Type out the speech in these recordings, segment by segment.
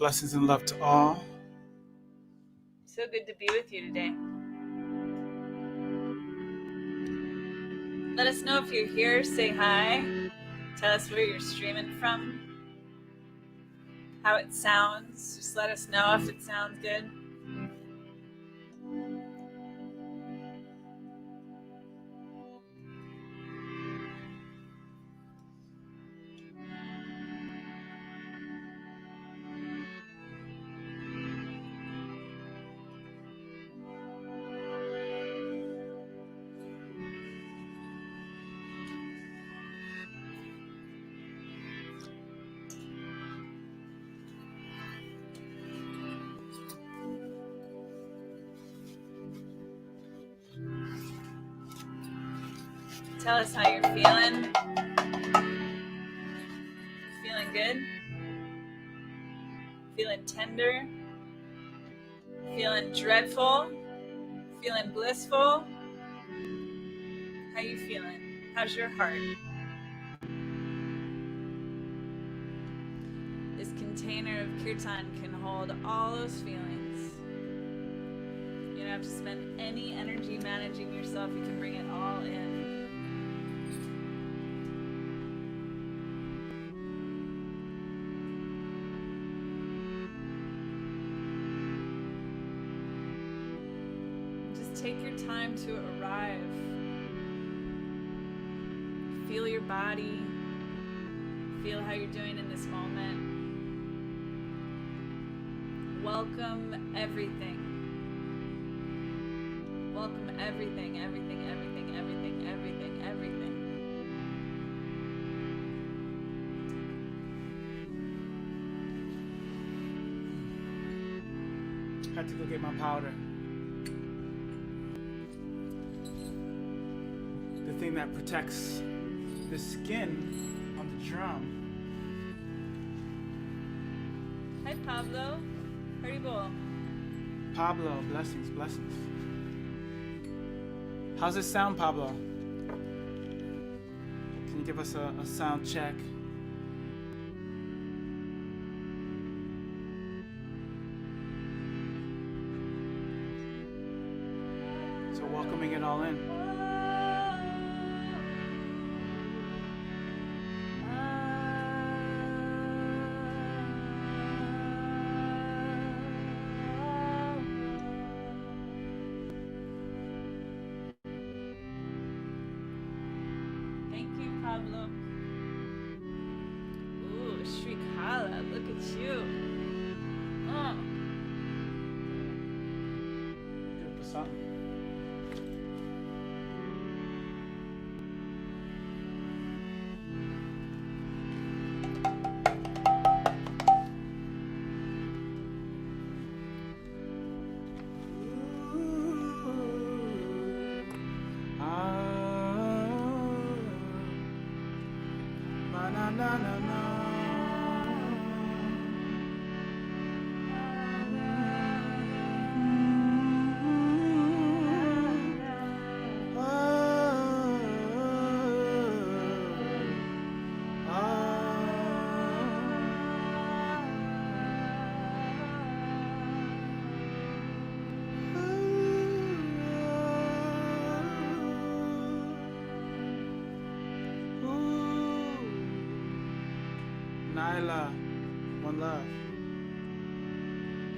Blessings and love to all. So good to be with you today. Let us know if you're here. Say hi. Tell us where you're streaming from. How it sounds. Just let us know if it sounds good. Tell us how you're feeling. Feeling good? Feeling tender? Feeling dreadful? Feeling blissful? How you feeling? How's your heart? This container of Kirtan can hold all those feelings. You don't have to spend any energy managing yourself. You can bring it all in. Take your time to arrive. Feel your body. Feel how you're doing in this moment. Welcome everything. Welcome everything, everything, everything, everything, everything, everything. Had to go get my powder. The thing that protects the skin on the drum. Hi Pablo. Haribol. Pablo, blessings, blessings. How's it sound, Pablo? Can you give us a sound check? So welcoming it all in. Pablo. Ooh, Srikala, look at you. Oh. Good for something. Nyla, one love.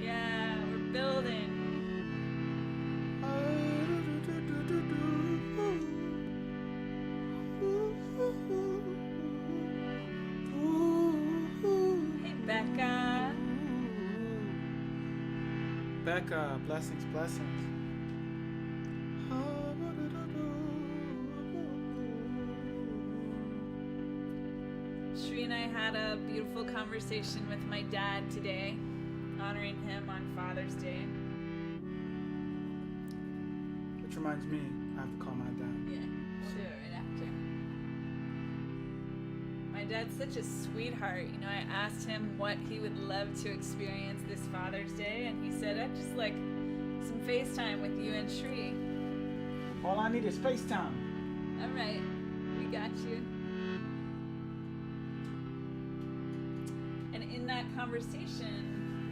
Yeah, we're building. Hey, Becca. Becca, blessings, blessings. Sri and I had a beautiful conversation with my dad today, honoring him on Father's Day. Which reminds me, I have to call my dad. Yeah, sure, right after. My dad's such a sweetheart. You know, I asked him what he would love to experience this Father's Day, and he said, I'd just like some FaceTime with you and Sri. All I need is FaceTime. All right, we got you. In that conversation,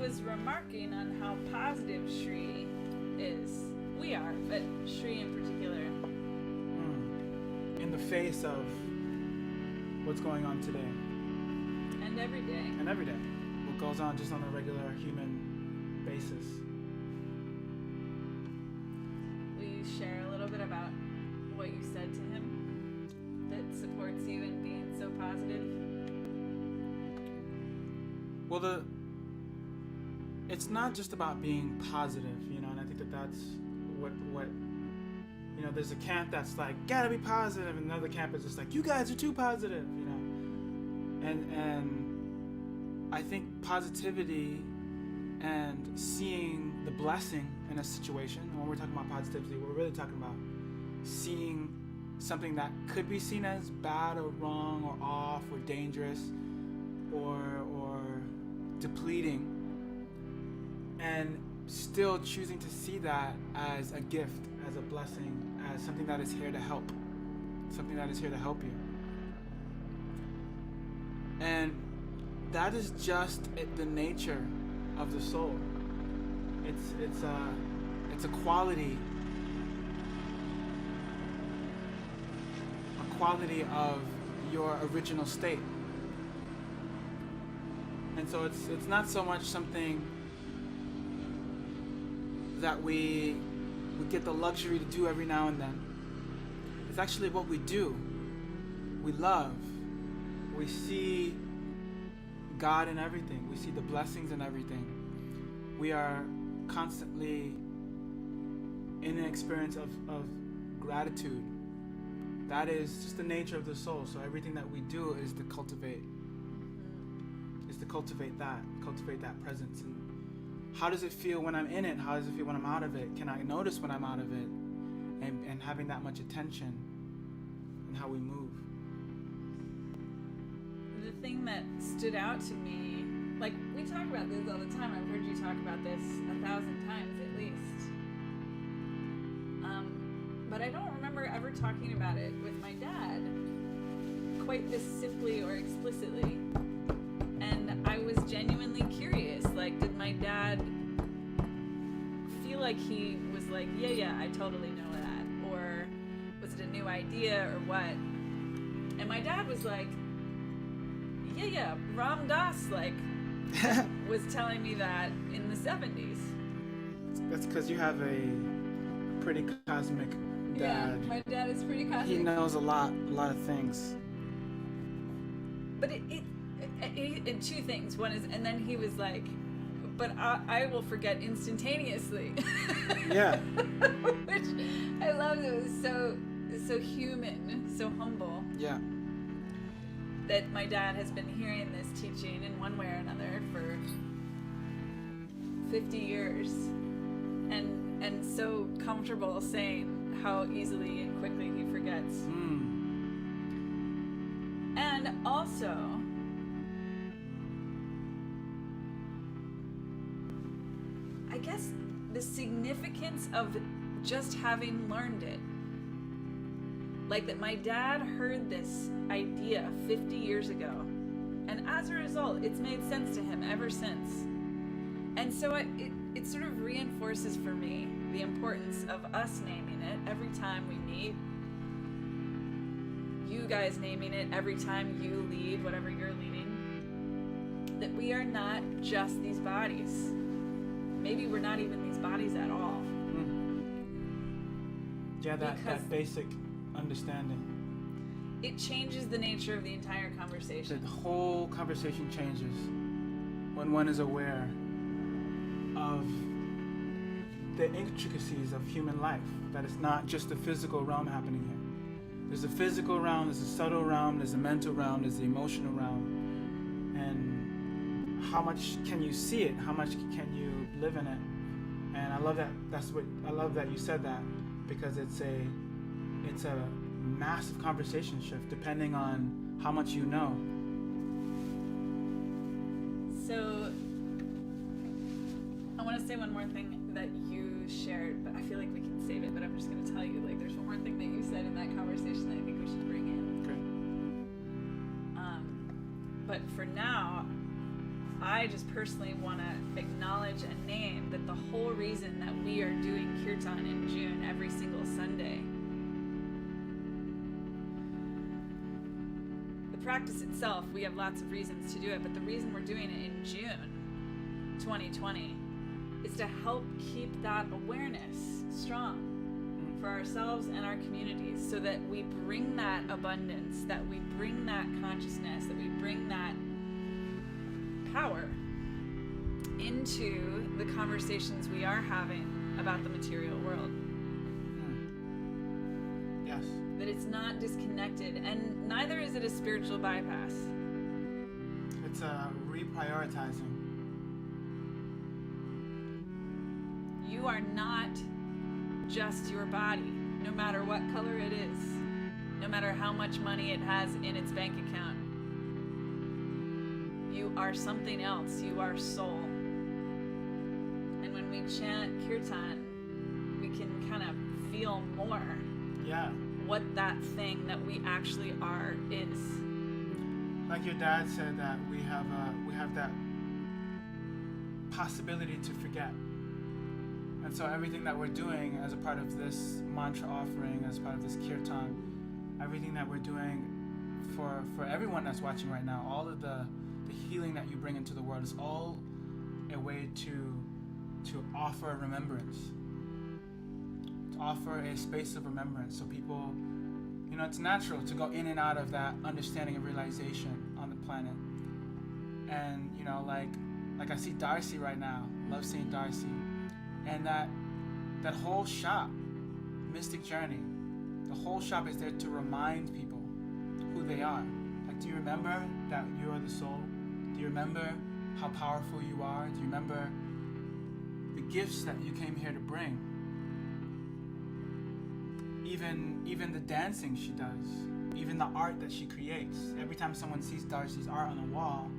was remarking on how positive Sri is. We are, but Sri in particular. In the face of what's going on today. And every day. And every day. What goes on just on a regular human basis. Will you share a little bit about what you said to him that supports you in being so positive? Well, it's not just about being positive, and I think that's what there's a camp that's like, gotta be positive, and another camp is just like, you guys are too positive, and I think positivity and seeing the blessing in a situation, when we're talking about positivity, we're really talking about seeing something that could be seen as bad or wrong or off or dangerous or depleting, and still choosing to see that as a gift, as a blessing, as something that is here to help, something that is here to help you. And that is just the nature of the soul. It's a quality of your original state. And so it's not so much something that we get the luxury to do every now and then. It's actually what we do. We love. We see God in everything. We see the blessings in everything. We are constantly in an experience of gratitude. That is just the nature of the soul. So everything that we do is to cultivate that presence. And how does it feel when I'm in it? How does it feel when I'm out of it? Can I notice when I'm out of it? And having that much attention in how we move. The thing that stood out to me, like, we talk about this all the time. I've heard you talk about this 1,000 times at least. But I don't remember ever talking about it with my dad quite this simply or explicitly. And I was genuinely curious, like, did my dad feel like he was like, yeah, I totally know that? Or was it a new idea or what? And my dad was like, yeah, Ram Dass, like, was telling me that in the 70s. That's because you have a pretty cosmic dad. Yeah, my dad is pretty cosmic. He knows a lot of things. But it two things. One is, and then he was like, but I will forget instantaneously. Yeah. Which I loved. It was so human, so humble. Yeah. That my dad has been hearing this teaching in one way or another for 50 years, and so comfortable saying how easily and quickly he forgets. And also, I guess the significance of just having learned it. Like that my dad heard this idea 50 years ago, and as a result, it's made sense to him ever since. And so it sort of reinforces for me the importance of us naming it every time we meet. You guys naming it every time you lead whatever you're leading. That we are not just these bodies. Maybe we're not even these bodies at all. Yeah, that basic understanding. It changes the nature of the entire conversation. The whole conversation changes when one is aware of the intricacies of human life. That it's not just the physical realm happening here. There's a physical realm, there's a subtle realm, there's a mental realm, there's the emotional realm. And how much can you see it? How much can you live in it? And I love that. I love that you said that, because it's a massive conversation shift depending on how much you know. So I want to say one more thing that you shared, but I feel like we can save it, but I'm just going to tell you, like, there's one more thing that you said in that conversation that I think we should bring in. Okay. But for now, I I just personally want to acknowledge and name that the whole reason that we are doing Kirtan in June every single Sunday, the practice itself, we have lots of reasons to do it, but the reason we're doing it in June 2020 is to help keep that awareness strong for ourselves and our communities, so that we bring that abundance, that we bring that consciousness, that we bring that power into the conversations we are having about the material world. Yes. That it's not disconnected, and neither is it a spiritual bypass. It's a reprioritizing. You are not just your body, no matter what color it is, no matter how much money it has in its bank account. You are something else. You are soul. And when we chant Kirtan, we can kind of feel more what that thing that we actually are is. Like your dad said, that we have that possibility to forget. And so everything that we're doing as a part of this mantra offering, as part of this Kirtan, everything that we're doing for everyone that's watching right now, all of the healing that you bring into the world is all a way to offer remembrance, to offer a space of remembrance, so people, it's natural to go in and out of that understanding and realization on the planet. And like I see Darcy right now, love seeing Darcy, and that whole shop, Mystic Journey, the whole shop is there to remind people who they are. Like, do you remember that you are the soul? Do you remember how powerful you are? Do you remember the gifts that you came here to bring? Even the dancing she does, even the art that she creates. Every time someone sees Darcy's art on the wall,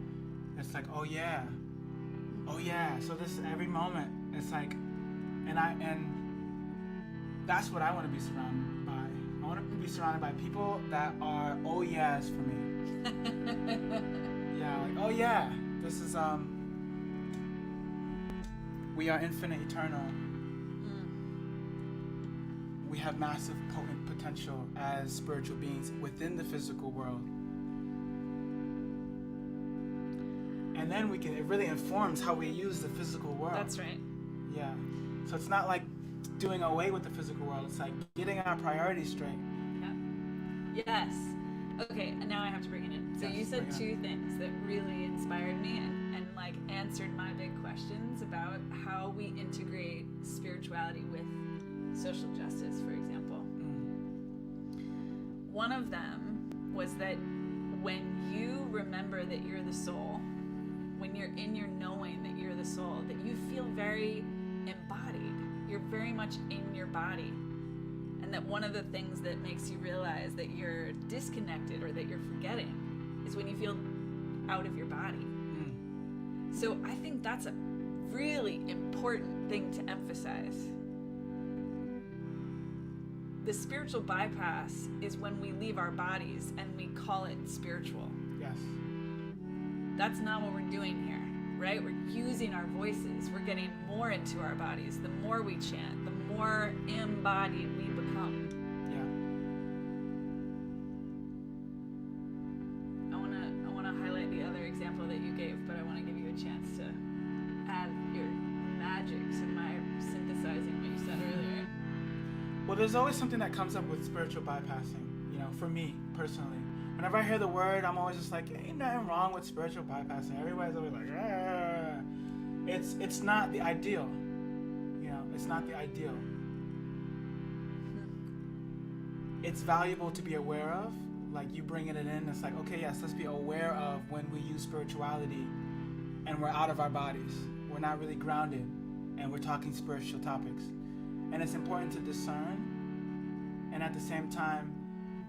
it's like, oh yeah. So this every moment, it's like, and that's what I want to be surrounded by. I want to be surrounded by people that are oh yes for me. Yeah, like oh yeah, this is we are infinite, eternal. We have massive, potent potential as spiritual beings within the physical world. And then it really informs how we use the physical world. That's right. Yeah. So it's not like doing away with the physical world. It's like getting our priorities straight. Yeah. Yes. Okay, and now I have to bring it in. So you said two things that really inspired me and like answered my big questions about how we integrate spirituality with social justice, for example. One of them was that when you remember that you're the soul, when you're in your knowing that you're the soul, that you feel very embodied. You're very much in your body. And that one of the things that makes you realize that you're disconnected or that you're forgetting is when you feel out of your body. So I think that's a really important thing to emphasize. The spiritual bypass is when we leave our bodies and we call it spiritual. Yes. That's not what we're doing here, right? We're using our voices. We're getting more into our bodies. The more we chant, the more embodied we become. Yeah. I want to highlight the other example that you gave, but I want to give you a chance to add your magic to my synthesizing what you said earlier. Well, there's always something that comes up with spiritual bypassing, for me personally. Whenever I hear the word, I'm always just like, ain't nothing wrong with spiritual bypassing. Everybody's always like, ah. It's not the ideal. It's not the ideal. It's valuable to be aware of. Like you bringing it in, it's like, okay, yes, let's be aware of when we use spirituality and we're out of our bodies. We're not really grounded and we're talking spiritual topics. And it's important to discern. And at the same time,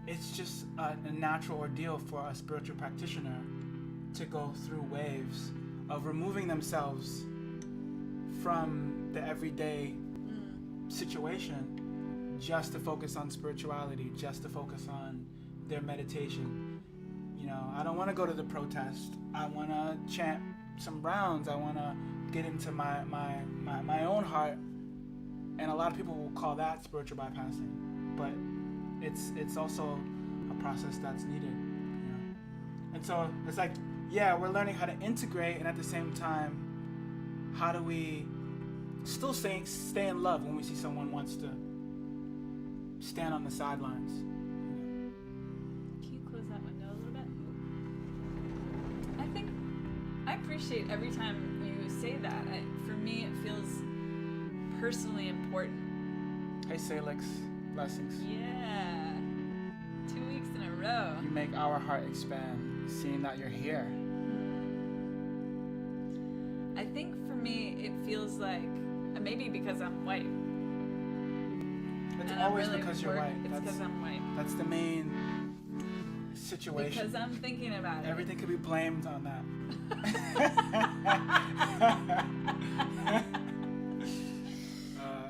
it's just a natural ordeal for a spiritual practitioner to go through waves of removing themselves from the everyday situation just to focus on spirituality, just to focus on their meditation. I don't want to go to the protest. I want to chant some rounds. I want to get into my own heart. And a lot of people will call that spiritual bypassing, but it's also a process that's needed, you know. And so it's like, yeah, we're learning how to integrate, and at the same time, how do we still stay in love when we see someone wants to stand on the sidelines? Can you close that window a little bit? I appreciate every time you say that. For me, it feels personally important. Hey, Salix, blessings. Yeah. 2 weeks in a row. You make our heart expand, seeing that you're here. I think for me, it feels like, maybe because I'm white. It's And always really because you're white. It's because I'm white. That's the main situation. Because I'm thinking about it. Everything could be blamed on that.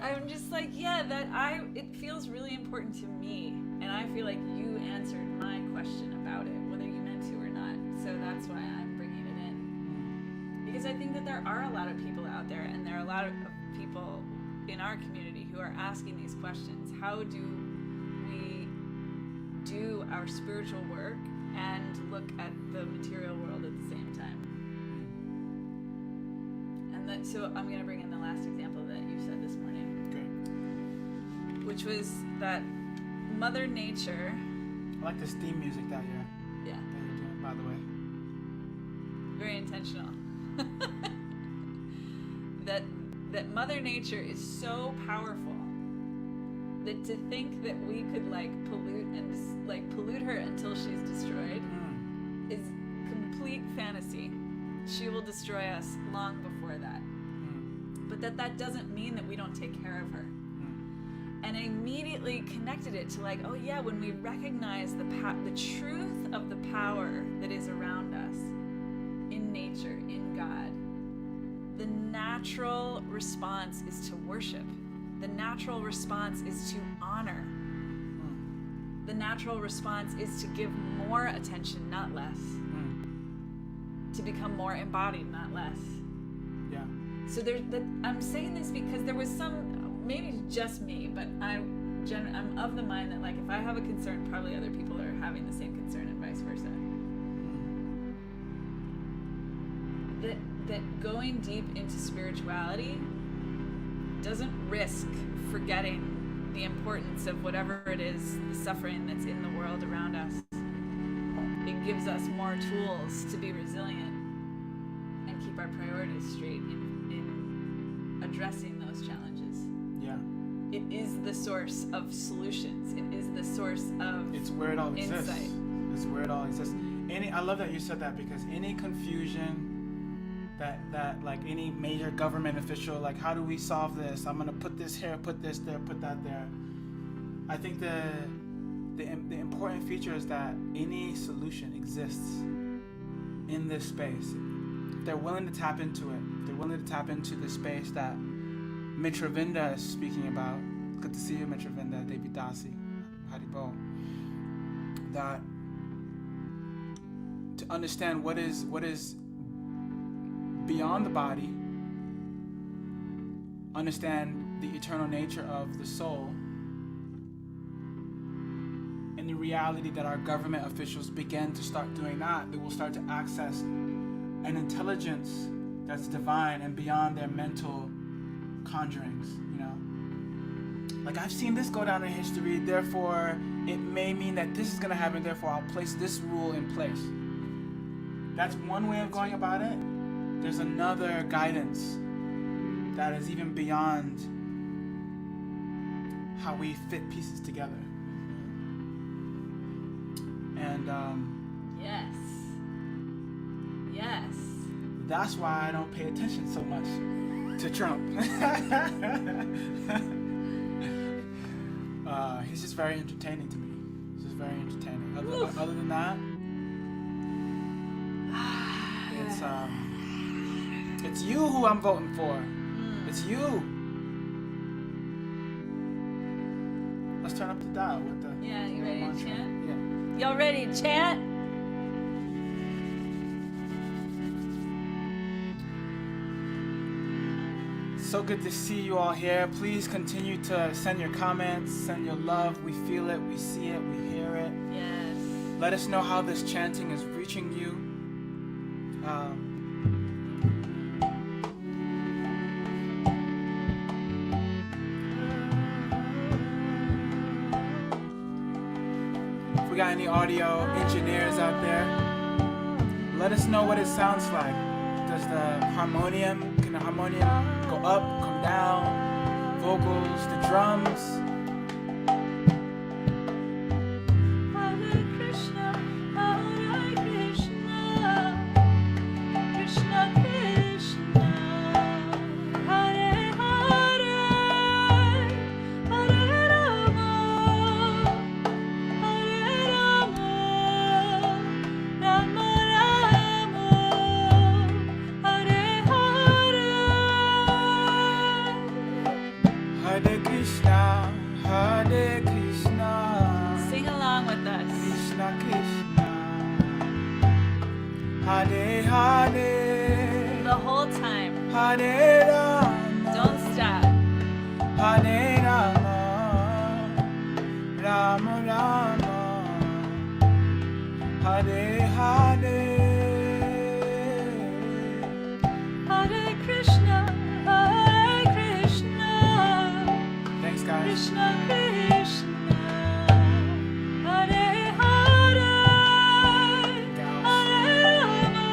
I'm just like, it feels really important to me, and I feel like you answered my question about it, whether you meant to or not. So that's why I'm bringing it in, because I think that there are a lot of people out there, and there are a lot of people in our community who are asking these questions. How do we do our spiritual work and look at the material world at the same time? And so I'm going to bring in the last example that you said this morning. Which was that Mother Nature. I like this theme music that you're doing, by the way. Very intentional. that Mother Nature is so powerful that to think that we could pollute her until she's destroyed is complete fantasy. She will destroy us long before that. But that doesn't mean that we don't take care of her. And I immediately connected it to when we recognize the truth of the power that is around us, in nature, in God, the natural response is to worship. The natural response is to honor. The natural response is to give more attention, not less. To become more embodied, not less. Yeah. So I'm saying this because there was maybe just me, but I'm of the mind that if I have a concern, probably other people are having the same concern, and vice versa. That going deep into spirituality doesn't risk forgetting the importance of whatever it is, the suffering that's in the world around us. It gives us more tools to be resilient and keep our priorities straight in addressing those challenges. Yeah. It is the source of solutions. It is the source of It's where it all insight. exists. It's where it all exists. I love that you said that, because any confusion that any major government official, how do we solve this? I'm gonna put this here, put this there, put that there. I think the important feature is that any solution exists in this space. If they're willing to tap into it, if they're willing to tap into the space that Mitravinda is speaking about. Good to see you, Mitravinda, Devi Dasi, Haribo. That to understand what is beyond the body, understand the eternal nature of the soul, and the reality that our government officials begin to start doing that, they will start to access an intelligence that's divine and beyond their mental conjurings, I've seen this go down in history, therefore it may mean that this is going to happen, therefore I'll place this rule in place. That's one way of going about it. There's another guidance that is even beyond how we fit pieces together. And Yes. That's why I don't pay attention so much to Trump. He's just very entertaining to me. He's just very entertaining. Other than that, it's you who I'm voting for. It's you. Let's turn up the dial with the. Yeah, you ready to chant? Yeah. Y'all ready to chant? So good to see you all here. Please continue to send your comments, send your love. We feel it, we see it, we hear it. Yes. Let us know how this chanting is reaching you. If we got any audio engineers out there, let us know what it sounds like. Does the harmonium, can the harmonium go up, come down? Vocals, the drums. Hare Krishna, Krishna Krishna, Hare Hare, Hare Rama, Rama Rama, Hare Hare. Hare Krishna, Hare Krishna. Sing along with us. Krishna Krishna, Hare Hare, The whole time. Hare Rama, Don't stop. Hare Rama, Rama Rama, Hare Hare. Hare Krishna, Krishna Thanks, guys. Krishna, Hare Hare, Hare Rama, Rama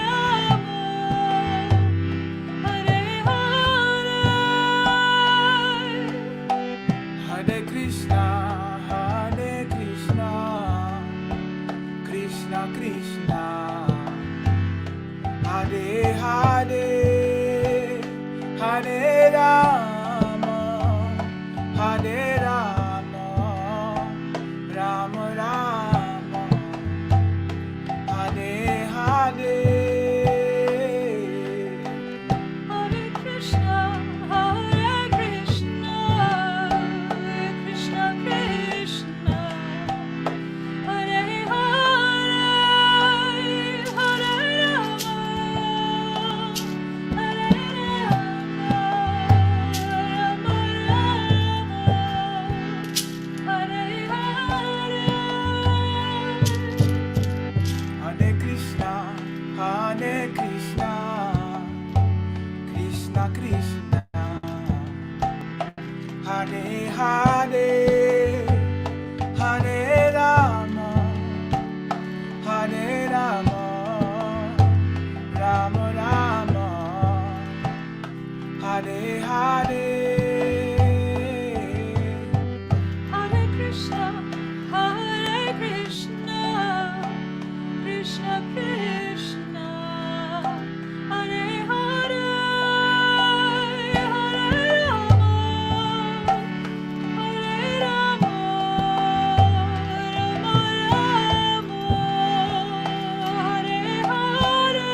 Rama, Hare Hare. Hare Krishna, Hare Krishna, Krishna Krishna, Hare Hare, Hare Rama, Hare Rama, Rama Rama, Hare Hare. Hare Krishna, Krishna Krishna, Hare Hare, Hare Rama, Rama Rama, Hare Hare. Hare Krishna, Hare Krishna, Krishna Krishna, Hare Hare, Hare Rama, Hare Rama, Rama Rama, Hare Hare. Hare Krishna, Krishna Krishna, Hare Hare, Hare Rama, Rama Rama, Hare Hare.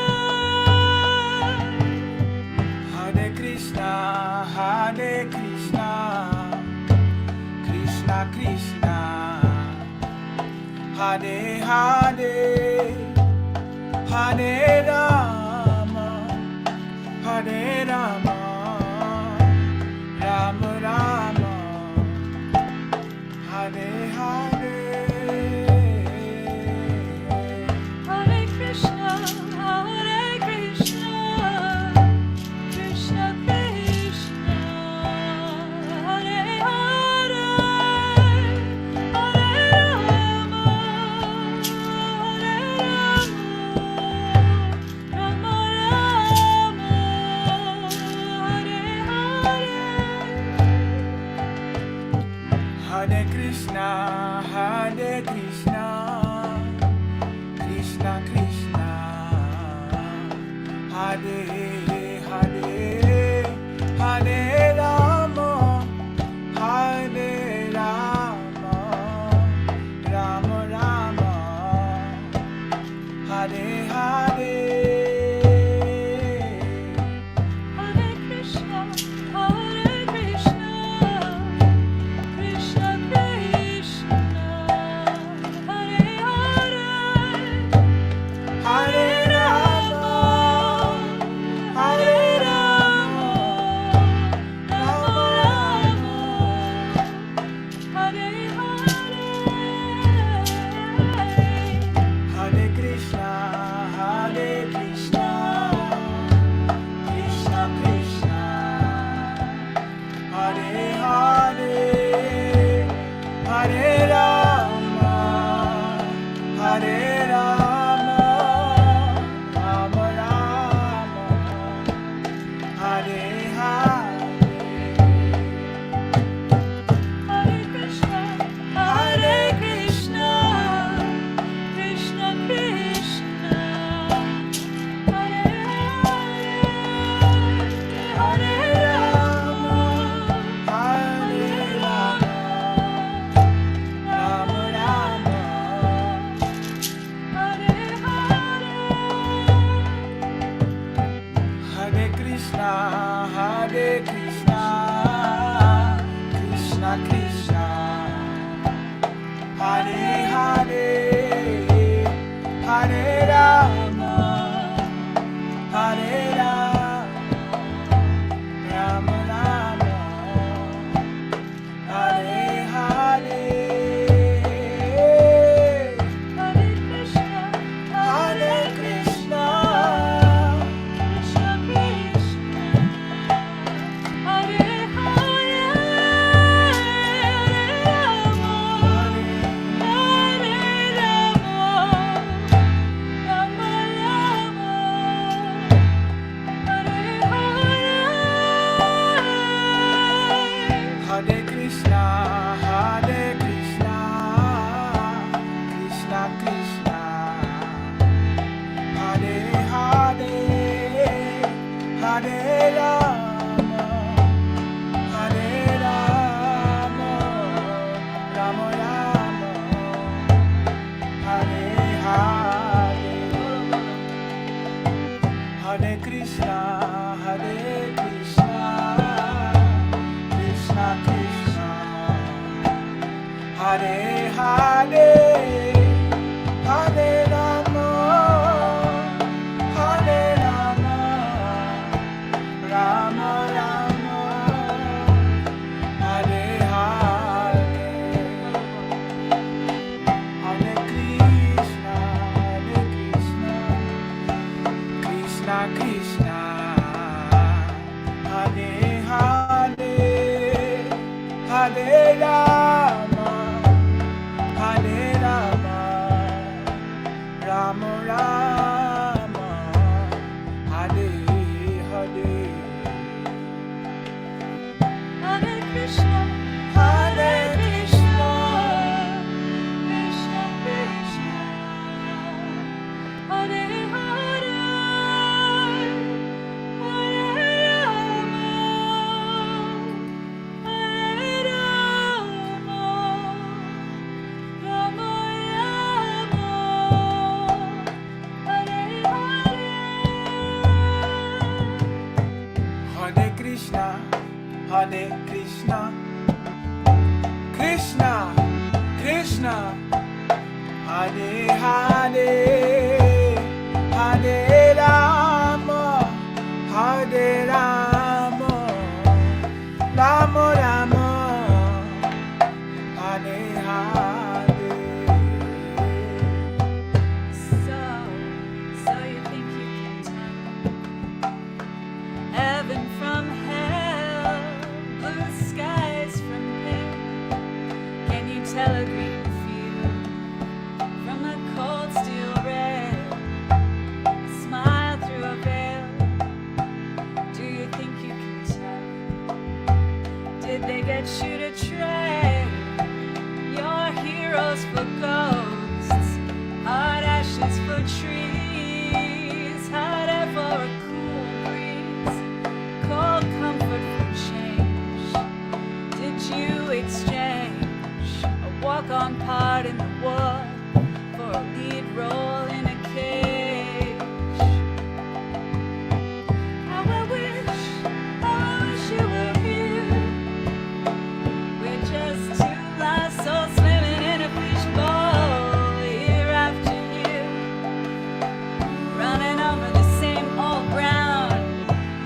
Hare Krishna, Hare Krishna, Krishna Krishna, Hare Hare, Hare Rama, Hare Rama, Rama Rama, Hare Hare. Hare Krishna, Krishna Krishna, Hare Hare, Hare Rama, Rama Rama, Hare Hare. Hare Krishna, Hare Krishna, Krishna Krishna, Hare Hare, Hare Rama, Hare Rama, Rama Rama, Hare Hare. Hare Krishna, Krishna Krishna, Hare Hare, Hare Rama Rama, Hare Hare, Hare Krishna, Hare Krishna, Krishna Krishna, Hare Hare, Hare Rama, Hare Rama, Rama Rama, Hare Hare. Hare Krishna, Hare Krishna, Krishna Krishna, Hare Hare, Hare Rama, Hare Rama, Rama Rama, Hare Hare. So you think you can tell heaven from hell, blue skies from pale? Can you tell a green field from a cold steel rail? Smile through a veil. Do you think you can tell? Did they get you to trade your heroes for ghosts? Hot ashes for trees, hot air for a cool breeze, cold comfort for change. Did you exchange a walk-on part in the war for a lead role in a cage? How I wish you were here. We're just two lost souls swimming in a fishbowl, year after year, running over the same old ground.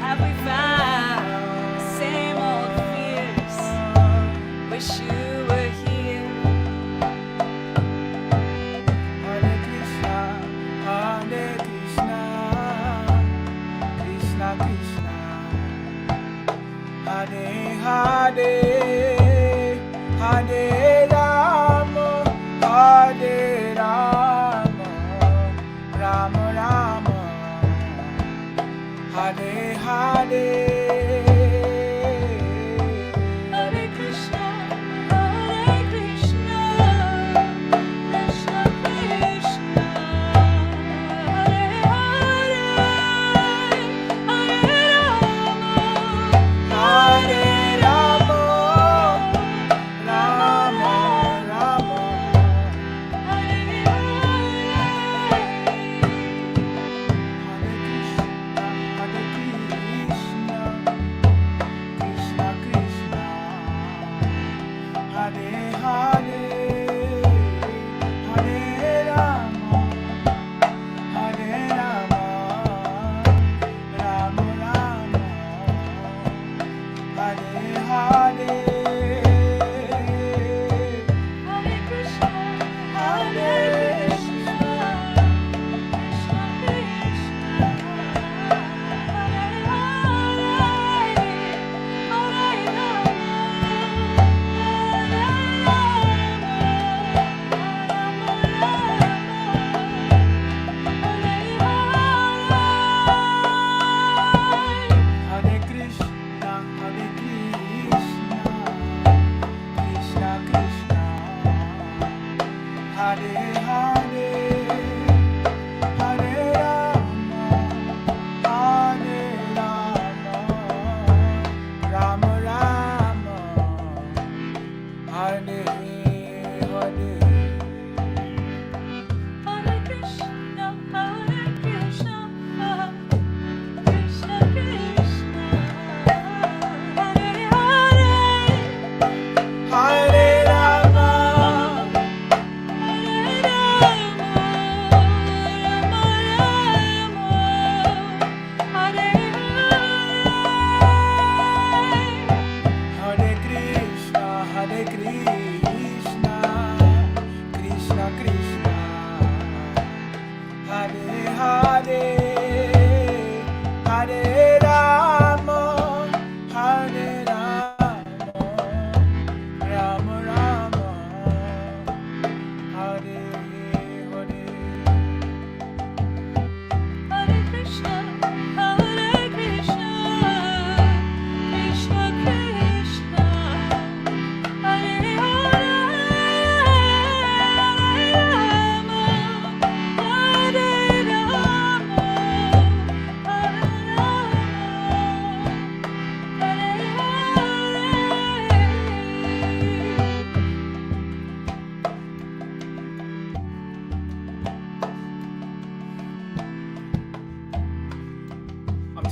Have we found the same old fears? Wish you were here. Hare Krishna, Hare Krishna, Krishna Krishna, Hare Hare, Hare Rama, Hare Rama, Rama Rama, Hare Hare. Hare Krishna, Hare Krishna, Krishna Krishna, Hare Hare, Hare Rama, Hare Rama, Rama Rama, Hare Hare. Hare Krishna, Hare Krishna,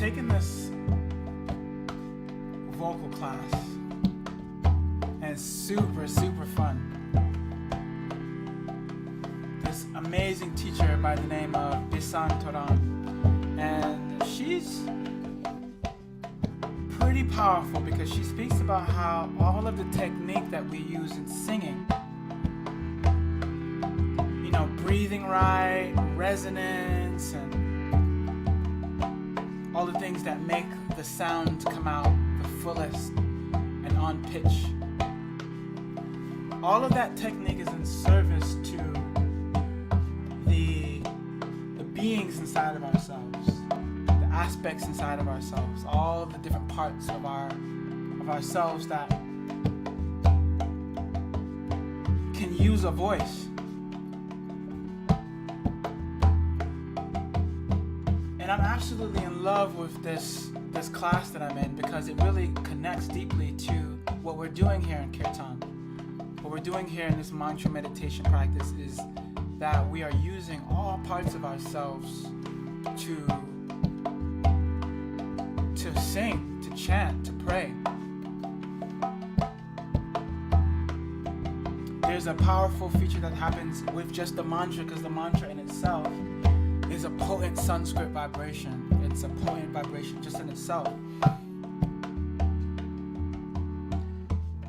taken this vocal class, and it's super, super fun. This amazing teacher by the name of Kirtan, and she's pretty powerful because she speaks about how all of the technique that we use in singing, you know, breathing right, resonance, and all the things that make the sound come out the fullest and on pitch. All of that technique is in service to the beings inside of ourselves, the aspects inside of ourselves, all of the different parts of ourselves that can use a voice. And I'm absolutely in love with this class that I'm in because it really connects deeply to what we're doing here in Kirtan. What we're doing here in this mantra meditation practice is that we are using all parts of ourselves to sing, to chant, to pray. There's a powerful feature that happens with just the mantra because the mantra in itself is a potent Sanskrit vibration. It's a potent vibration just in itself.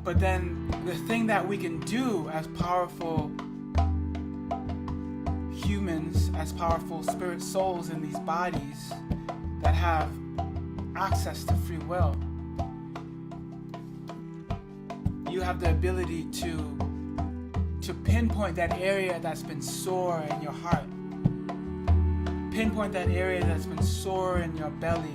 But then the thing that we can do as powerful humans, as powerful spirit souls in these bodies that have access to free will, you have the ability to pinpoint that area that's been sore in your heart. Pinpoint that area that's been sore in your belly.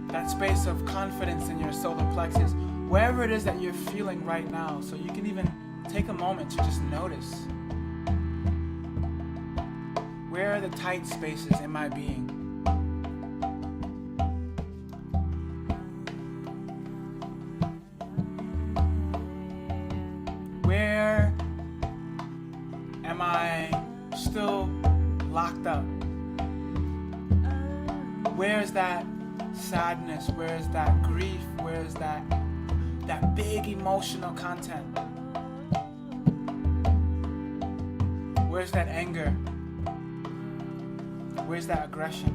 That space of confidence in your solar plexus, wherever it is that you're feeling right now. So you can even take a moment to just notice. Where are the tight spaces in my being? Where am I still locked up? Where's that sadness? Where's that grief? Where's that big emotional content? Where's that anger? Where's that aggression?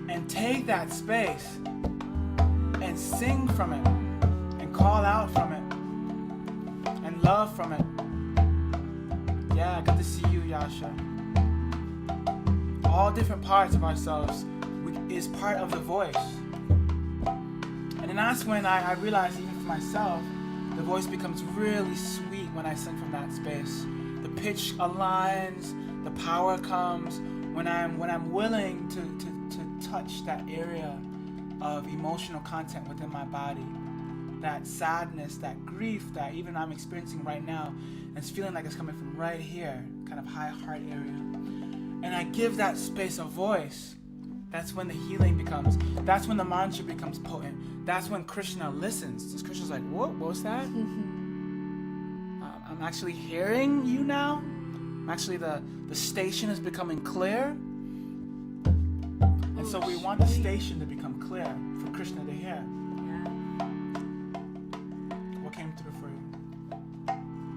And take that space and sing from it and call out from it and love from it. Yeah, good to see you, Yasha. All different parts of ourselves is part of the voice. And then that's when I realized, even for myself, the voice becomes really sweet when I sing from that space. The pitch aligns, the power comes when I'm willing to touch that area of emotional content within my body. That sadness, that grief that even I'm experiencing right now, and it's feeling like it's coming from right here, kind of high heart area. And I give that space a voice. That's when the healing becomes, that's when the mantra becomes potent. That's when Krishna listens. Because Krishna's like, what was that? I'm actually hearing you now. Actually, the station is becoming clear. And so we want the station to become clear for Krishna to hear. What came through for you?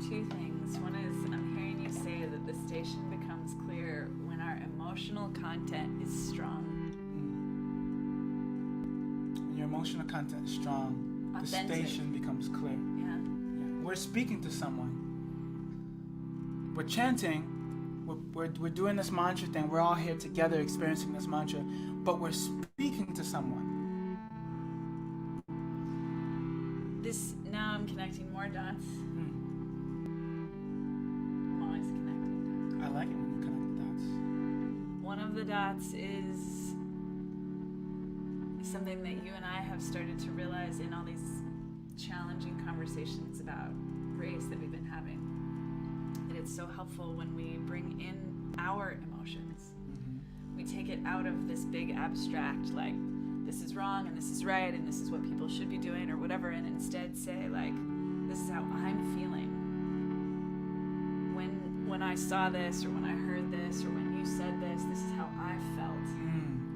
Two things. One is I'm hearing you say that the station becomes clear when our emotional content is strong. When your emotional content is strong, authentic. The station becomes clear. Yeah. We're speaking to someone. We're chanting. We're doing this mantra thing. We're all here together experiencing this mantra, but we're speaking to someone. Now I'm connecting more dots. I'm always connecting dots. I like it when you connect the dots. One of the dots is something that you and I have started to realize in all these challenging conversations about grace that we've been having. That it's so helpful when we bring in our emotions. Mm-hmm. We take it out of this big abstract, like, this is wrong and this is right and this is what people should be doing or whatever, and instead say, like, this is how I'm feeling when I saw this or when I heard this. this, or when you said this is how I felt.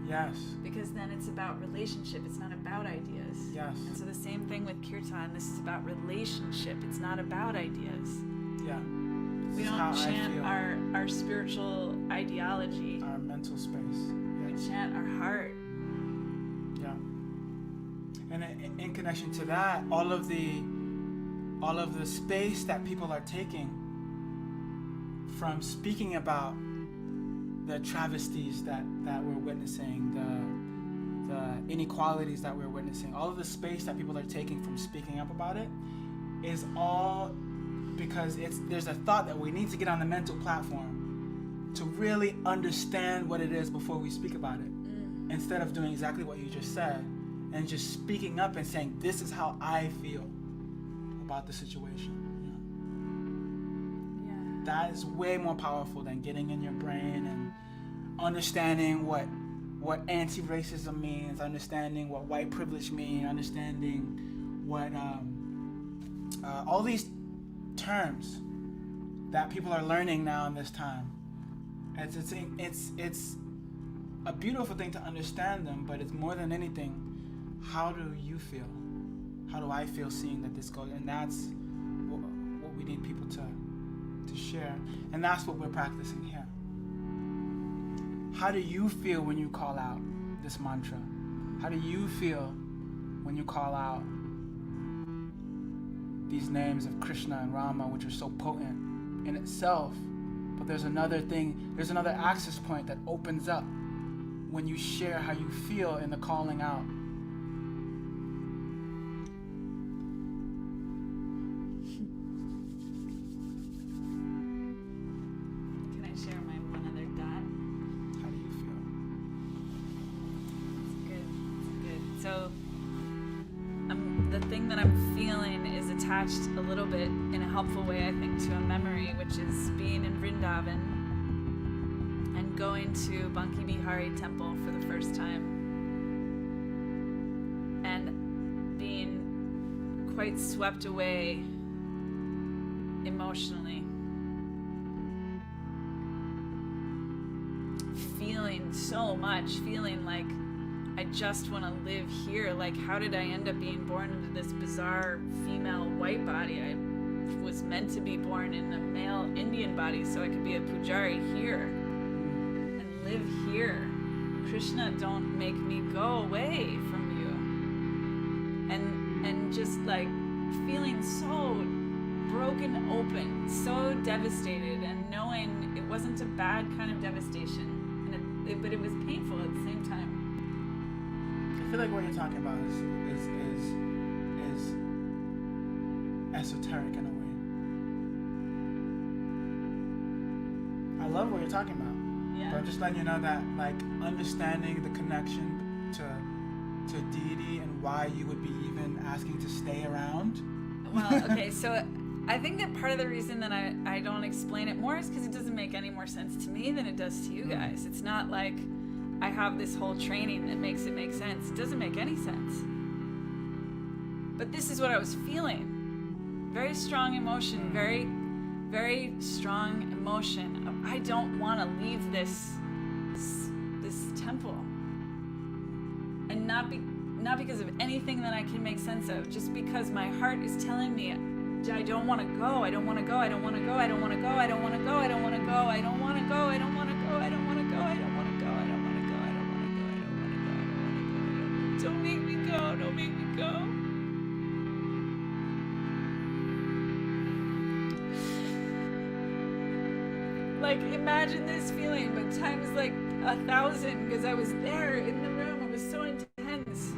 Yes. Because then it's about relationship. It's not about ideas. Yes. And so the same thing with Kirtan. This is about relationship. It's not about ideas. Yeah. We don't chant our spiritual ideology. Our mental space. We chant our heart. Yeah. And in connection to that, all of the space that people are taking from speaking about the travesties that we're witnessing, the inequalities that we're witnessing, all of the space that people are taking from speaking up about it is all because there's a thought that we need to get on the mental platform to really understand what it is before we speak about it, instead of doing exactly what you just said and just speaking up and saying, this is how I feel about the situation. That is way more powerful than getting in your brain and understanding what anti-racism means, understanding what white privilege means, understanding what all these terms that people are learning now in this time. It's a beautiful thing to understand them, but it's more than anything, how do you feel? How do I feel seeing that this goes? And that's what we need people to share, and that's what we're practicing here. How do you feel when you call out this mantra? How do you feel when you call out these names of Krishna and Rama, which are so potent in itself? But there's another access point that opens up when you share how you feel in the calling out. So the thing that I'm feeling is attached a little bit in a helpful way, I think, to a memory, which is being in Vrindavan and going to Banki Bihari temple for the first time and being quite swept away emotionally. Feeling so much, feeling like I just want to live here. Like, how did I end up being born into this bizarre female white body? I was meant to be born in a male Indian body so I could be a pujari here and live here. Krishna, don't make me go away from you. And just like feeling so broken open, so devastated, and knowing it wasn't a bad kind of devastation, but it was painful at the same time. I feel like what you're talking about is esoteric in a way. I love what you're talking about. Yeah. But I'm just letting you know that, like, understanding the connection to deity and why you would be even asking to stay around. Well, okay, so I think that part of the reason that I don't explain it more is because it doesn't make any more sense to me than it does to you guys. It's not like I have this whole training that makes it make sense. It doesn't make any sense. But this is what I was feeling. Very strong emotion, very, very strong emotion of, I don't want to leave this temple. And not because of anything that I can make sense of, just because my heart is telling me I don't want to go, I don't want to go, I don't want to go, I don't want to go, I don't want to go, I don't want to go, I don't want to go, I don't want to go, I don't want to go, I don't want to go, I don't want to go, I don't want to go, I don't want to go, I don't want to go, don't make me go, don't make me go. Like, imagine this feeling, but times like 1,000, because I was there in the room. It was so intense.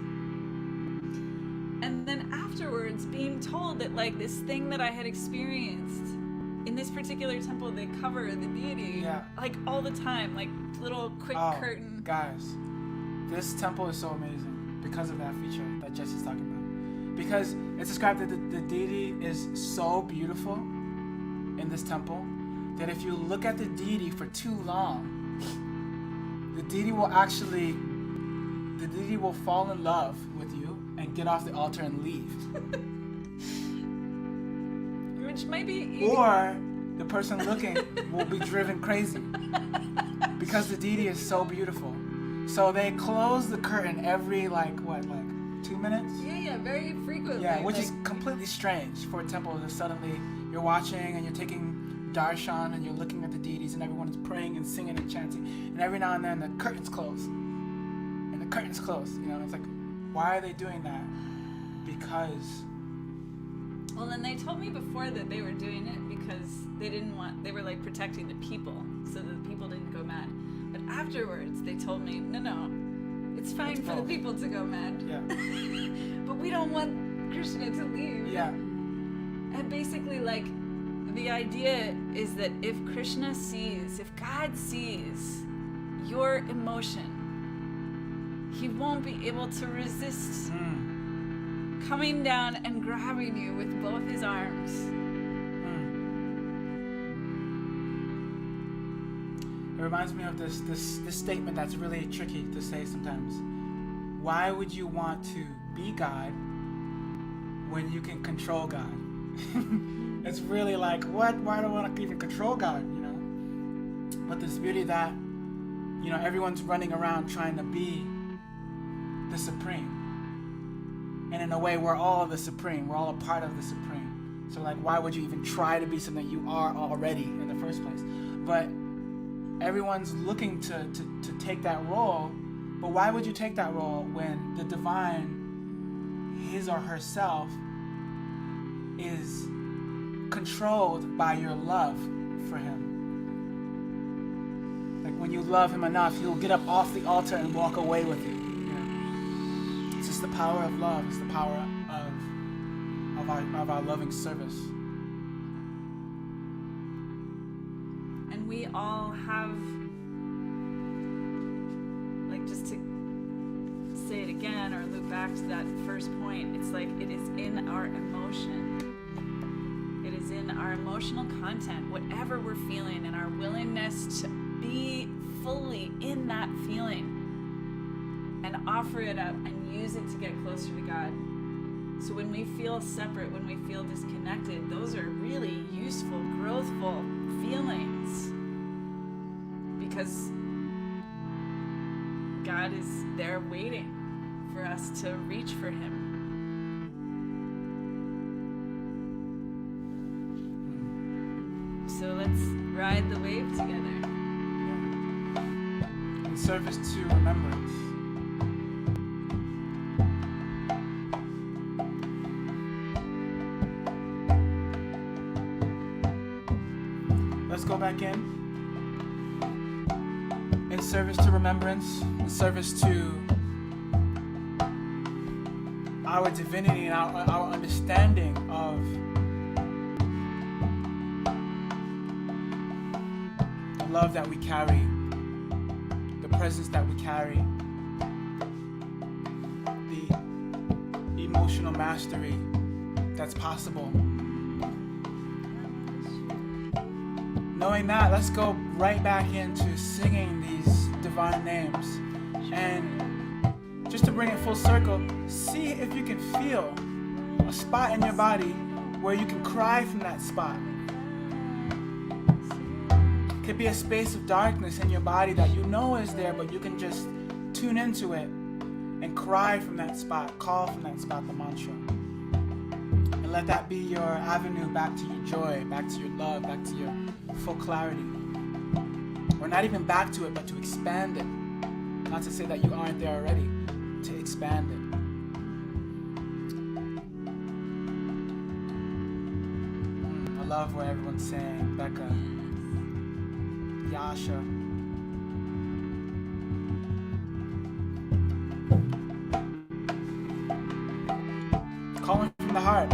And then afterwards, being told that, like, this thing that I had experienced in this particular temple, they cover the deity, like, all the time, like, little quick curtain. Guys, this temple is so amazing because of that feature that Jesse's talking about. Because it's described that the deity is so beautiful in this temple that if you look at the deity for too long, the deity will fall in love with you and get off the altar and leave. Which might be... the person looking will be driven crazy because the deity is so beautiful. So they close the curtain every 2 minutes? Yeah, very frequently. Yeah, which is completely strange for a temple to suddenly you're watching and you're taking darshan and you're looking at the deities and everyone is praying and singing and chanting, and every now and then the curtains close. And the curtains close. It's like, why are they doing that? Because. Well, and they told me before that they were doing it because they were like protecting the people so that the people didn't go mad. But afterwards, they told me, no, it's fine for the people to go mad. Yeah. But we don't want Krishna to leave. Yeah. And basically, the idea is that if God sees your emotion, he won't be able to resist coming down and grabbing you with both his arms. It reminds me of this statement that's really tricky to say sometimes. Why would you want to be God when you can control God? It's really like, what? Why do I want to even control God? But this beauty that everyone's running around trying to be the supreme. And in a way, we're all the supreme. We're all a part of the supreme. So why would you even try to be something you are already in the first place? But everyone's looking to take that role. But why would you take that role when the divine, his or herself, is controlled by your love for him? When you love him enough, he'll get up off the altar and walk away with you. It's just the power of love. It's the power of our loving service. And we all have, just to say it again or loop back to that first point, it's it is in our emotion. It is in our emotional content, whatever we're feeling, and our willingness to be fully in that feeling and offer it up and use it to get closer to God. So when we feel separate, when we feel disconnected, those are really useful, growthful feelings, because God is there waiting for us to reach for him. So let's ride the wave together. In service to remembrance. Let's go back in service to remembrance, in service to our divinity and our understanding of the love that we carry, the presence that we carry, the emotional mastery that's possible. Knowing that, let's go right back into singing these divine names. And just to bring it full circle, see if you can feel a spot in your body where you can cry from that spot. It could be a space of darkness in your body that you know is there, but you can just tune into it and cry from that spot, call from that spot the mantra. And let that be your avenue back to your joy, back to your love, back to your full clarity. Or not even back to it, but to expand it. Not to say that you aren't there already, to expand it. I love where everyone's saying, Becca, Yasha. Calling from the heart.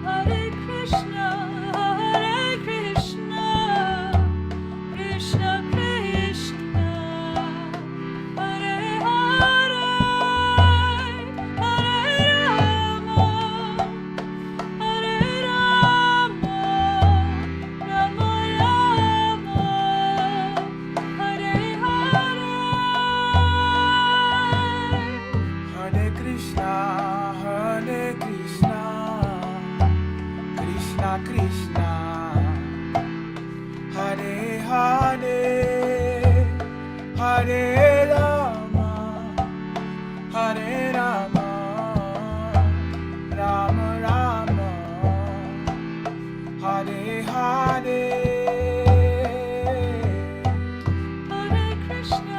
Hare Krishna, Hare Krishna, Krishna Krishna, Hare Hare, Hare Rama, Hare Rama, Rama Rama, Krishna, Hare Hare, Hare Rama, Hare Rama, Rama Rama, Hare Hare. Hare Krishna,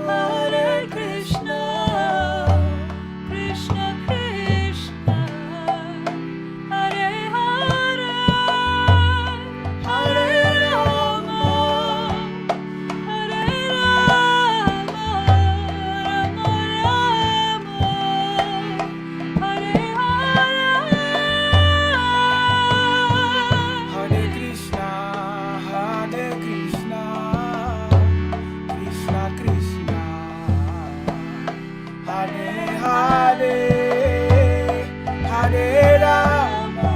Hare Krishna, Krishna Krishna, Hare Hare, Hare Rama, Hare Rama, Rama Rama, Hare Hare. Hare Krishna, Hare Krishna, Krishna Krishna, Hare Hare, Hare Rama,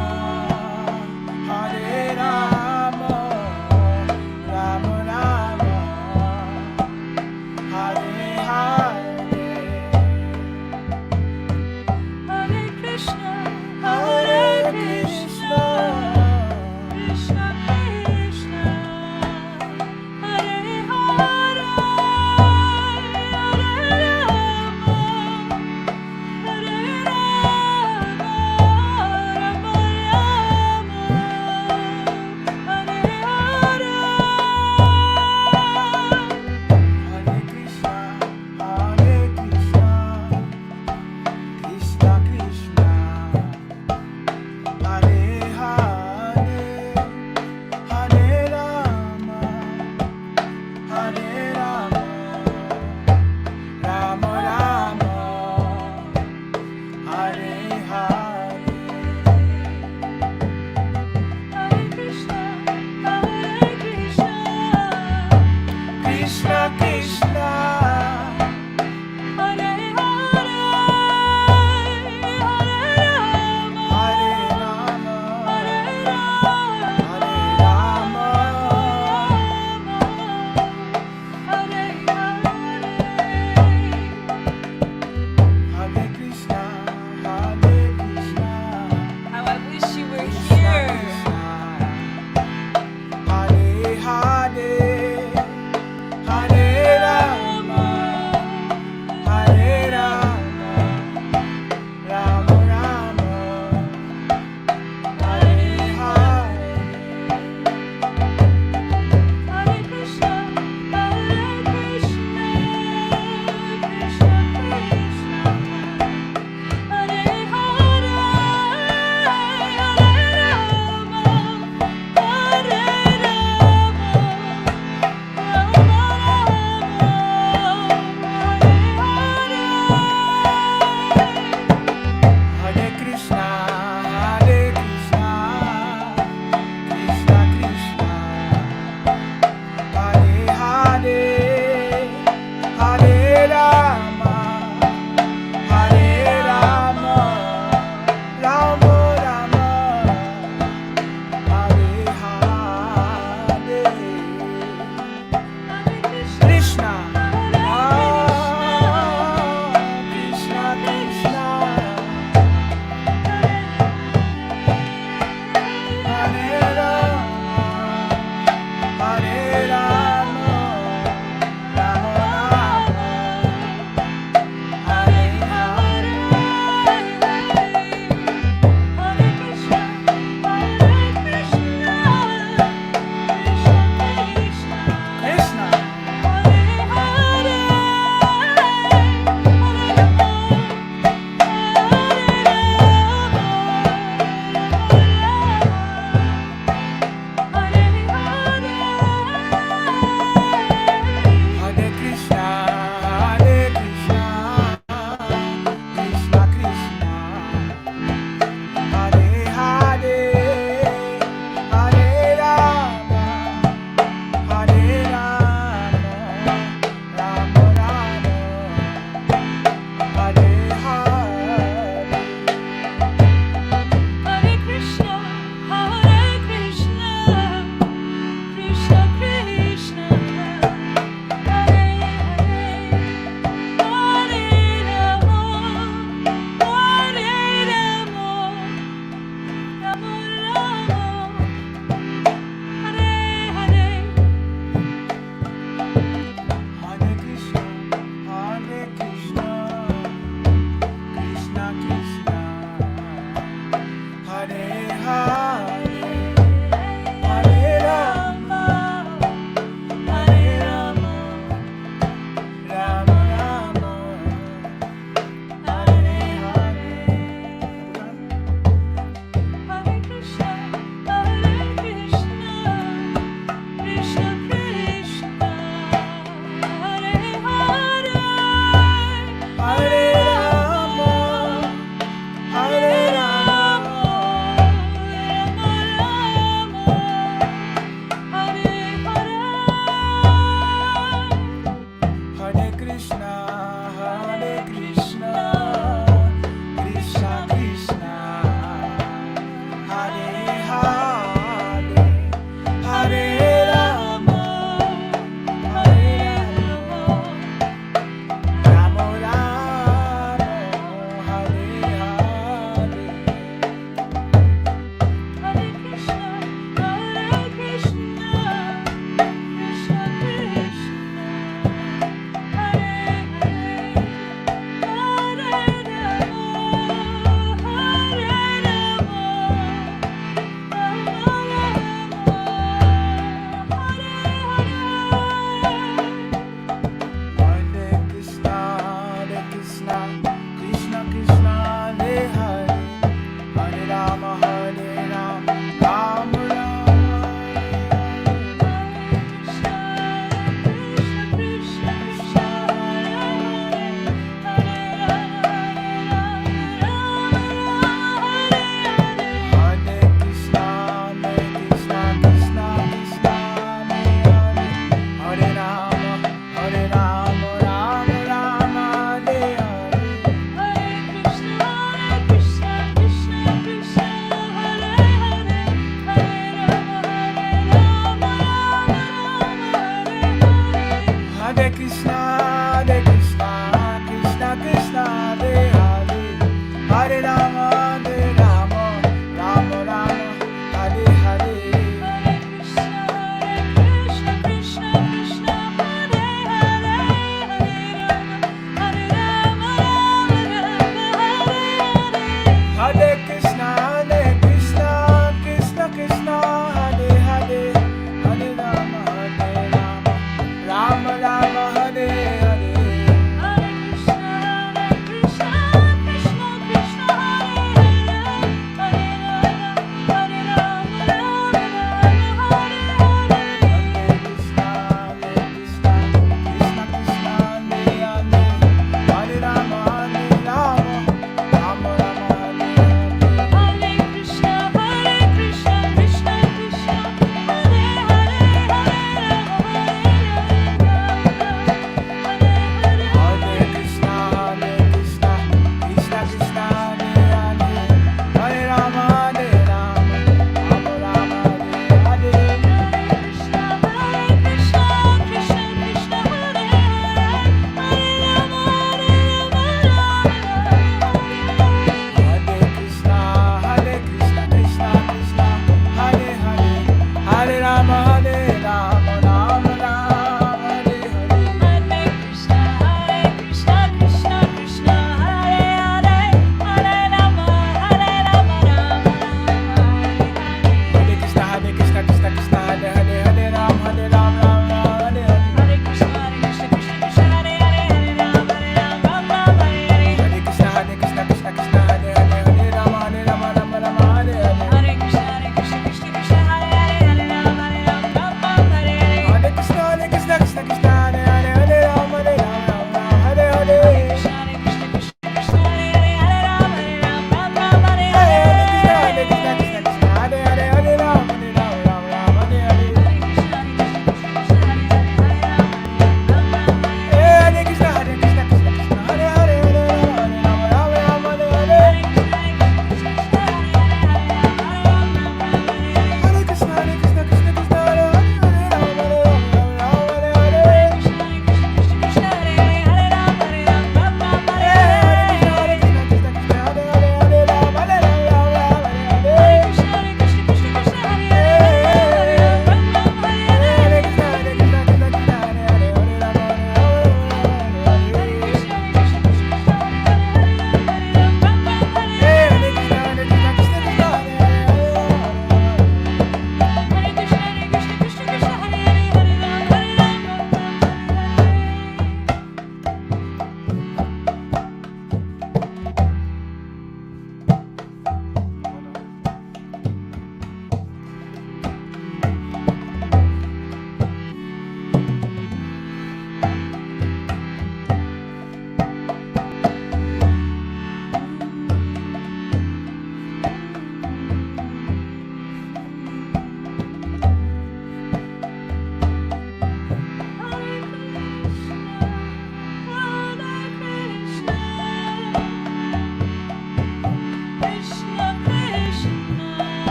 Hare Rama, Rama Rama, Hare Hare. Hare Krishna, Hare Krishna, Krishna Krishna, Hare Hare, Hare Rama, Hare Rama, Rama Rama, Hare Hare. Hare Krishna, Hare Krishna, Krishna Krishna, Hare Hare, Hare Rama, Hare Rama, Rama Rama, Hare Hare. Hare Krishna, Hare Krishna, Krishna Krishna, Hare Hare, Hare Rama, Hare Rama, Hare Rama, Hare Hare. Hare Krishna, Hare Krishna, How I wish you were Krishna here. Krishna, Hare Hare, Hare Rama, Hare Rama, Rama Rama, Hare Hare. Hare Krishna, Hare Krishna, Krishna Krishna, Hare Hare, Hare Rama, Hare Rama, Rama Rama, Hare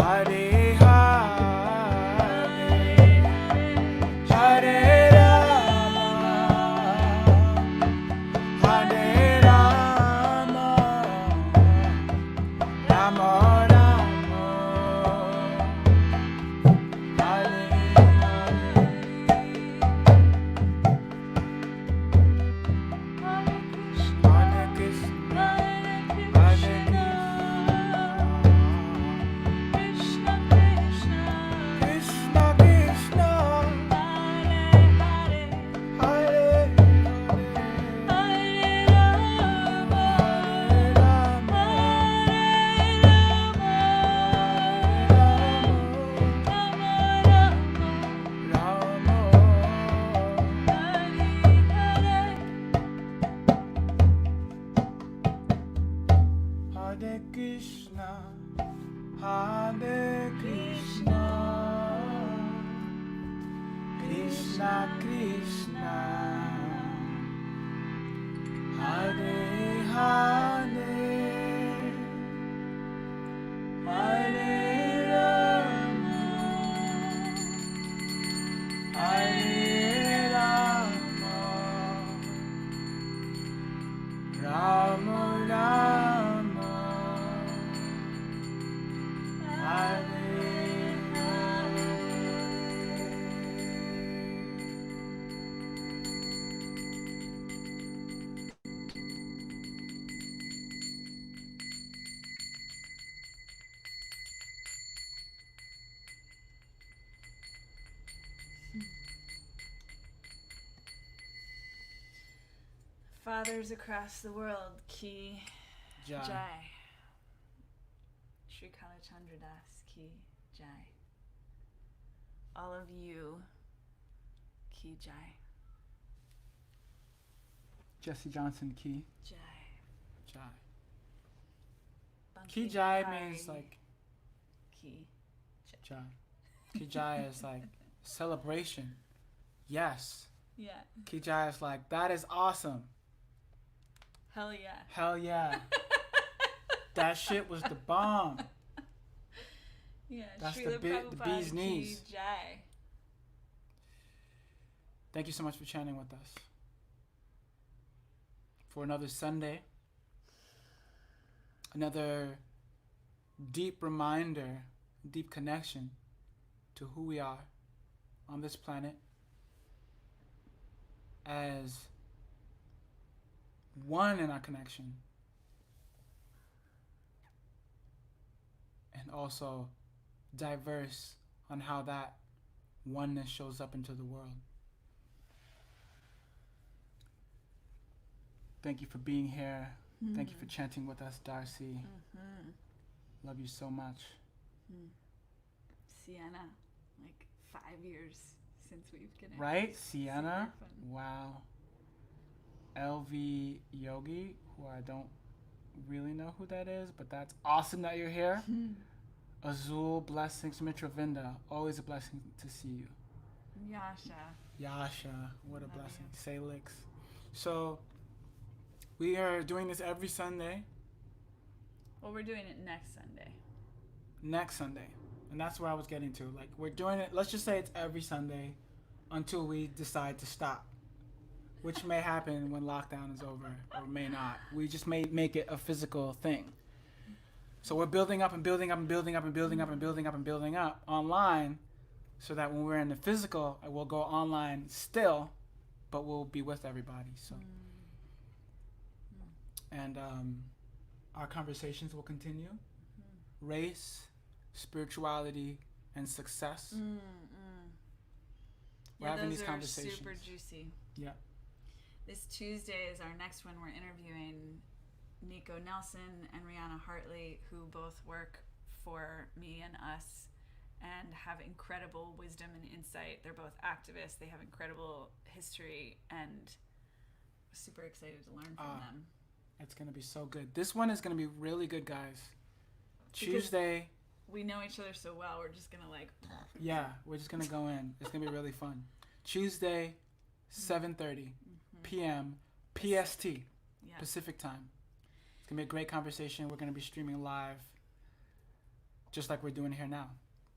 Hare Hare Rama, Hare Rama, Rama Rama, Hare Hare. Hare Krishna, Hare Krishna, Krishna Krishna, Hare Hare Krishna, Hare Krishna, Krishna Krishna, Hare Hare, Hare Rama, Hare Rama, Rama Rama, Hare Hare. Fathers across the world, Ki Jai. Jai. Srikala and Jesse, Ki Jai. All of you, Ki Jai. Jesse Johnson, Ki Jai. Jai. Bunky Ki Jai Hari, means like Ki Jai. Ki Jai is like celebration. Yes. Yeah. Ki Jai is like, that is awesome. Hell yeah. Hell yeah. That shit was the bomb. Yeah. That's the Srila bee's Prabhupada, knees. Ki Jai. Thank you so much for chanting with us. For another Sunday. Another deep reminder, deep connection to who we are on this planet as one in our connection, and also diverse on how that oneness shows up into the world. Thank you for being here. Thank you for chanting with us, Darcy. Love you so much. Sienna, like 5 years since we've connected. Right? Sienna? Super fun. Wow. LV Yogi, who I don't really know who that is, but that's awesome that you're here. Azul, blessings. Mitravinda, always a blessing to see you. Yasha. Yasha, what a Love blessing. you. Salix. So, we are doing this every Sunday, Well, we're doing it next Sunday. next Sunday. And that's where I was getting to. Like, we're doing it, let's just say it's every Sunday until we decide to stop, which may happen when lockdown is over or may not. We just may make it a physical thing. So we're building up and building up and building up and building up and building up and building up online so that when we're in the physical, we'll go online still, but we'll be with everybody. So, and our conversations will continue. Race, spirituality, and success. We're Yeah, having those these are conversations. super juicy. Yeah. This Tuesday is our next one. We're interviewing Nico Nelson and Rihanna Hartley, who both work for me and us and have incredible wisdom and insight. They're both activists. They have incredible history, and super excited to learn from them. It's going to be so good. This one is going to be really good, guys. Because Tuesday. we know each other so well, we're just going to like... Yeah, we're just going to go in. It's going to be really fun. Tuesday, 7:30 p.m. PST, Yeah. Pacific time. It's going to be a great conversation. We're going to be streaming live. just like we're doing here now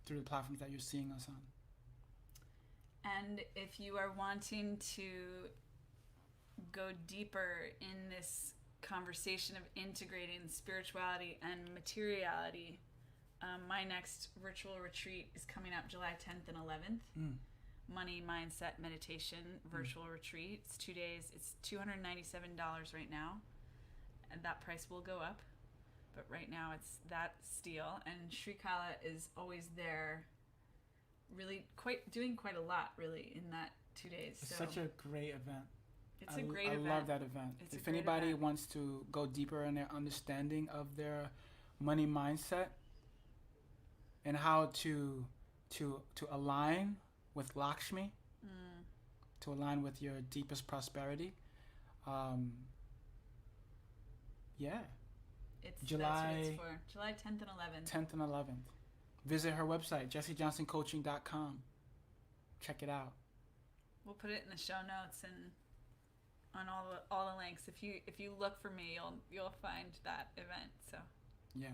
through the platforms that you're seeing us on. And if you are wanting to go deeper in this conversation of integrating spirituality and materiality, my next virtual retreat is coming up July 10th and 11th. Money Mindset Meditation virtual retreat. It's 2 days. It's $297 right now, and that price will go up, but right now it's that steal. And Srikala is always there, really doing quite a lot really in that 2 days. It's such a great event. It's a great event. I love that event. If anybody wants to go deeper in their understanding of their money mindset and how to align with Lakshmi, to align with your deepest prosperity, that's what it's for. July 10th and 11th. 10th and 11th. Visit her website, JesseJohnsonCoaching.com. Check it out. We'll put it in the show notes and on all the links. If you look for me, you'll find that event. So yeah.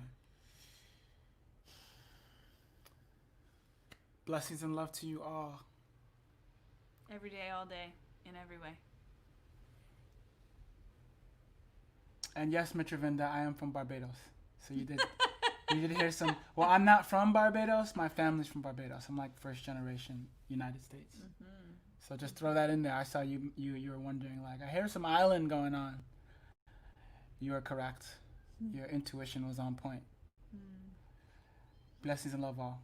Blessings and love to you all. Every day, all day, in every way. And yes, Mitravinda, I am from Barbados. So you did hear some. Well, I'm not from Barbados. My family's from Barbados. I'm like first generation United States. Mm-hmm. So just throw that in there. I saw you were wondering, like, I hear some island going on. You are correct. Your intuition was on point. Blessings and love all.